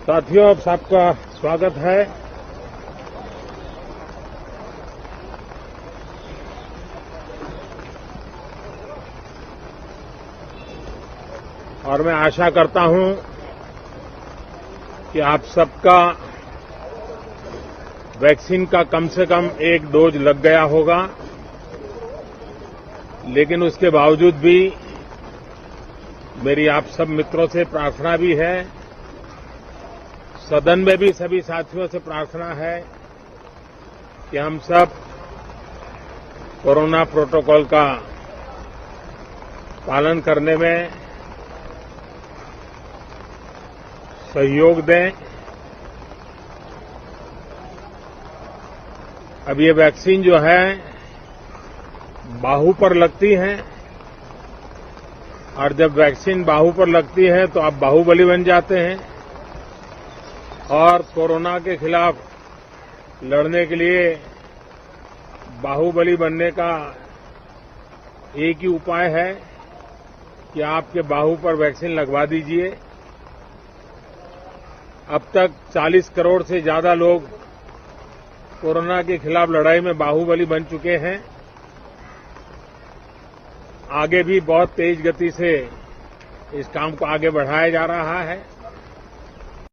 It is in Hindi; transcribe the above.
साथियों, आप सबका स्वागत है। और मैं आशा करता हूं कि आप सबका वैक्सीन का कम से कम एक डोज लग गया होगा, लेकिन उसके बावजूद भी मेरी आप सब मित्रों से प्रार्थना भी है, सदन में भी सभी साथियों से प्रार्थना है कि हम सब कोरोना प्रोटोकॉल का पालन करने में सहयोग दें। अब ये वैक्सीन जो है बाहू पर लगती है, और जब वैक्सीन बाहू पर लगती है तो आप बाहुबली बन जाते हैं। और कोरोना के खिलाफ लड़ने के लिए बाहुबली बनने का एक ही उपाय है कि आपके बाहू पर वैक्सीन लगवा दीजिए। अब तक 40 करोड़ से ज्यादा लोग कोरोना के खिलाफ लड़ाई में बाहुबली बन चुके हैं। आगे भी बहुत तेज गति से इस काम को आगे बढ़ाया जा रहा है।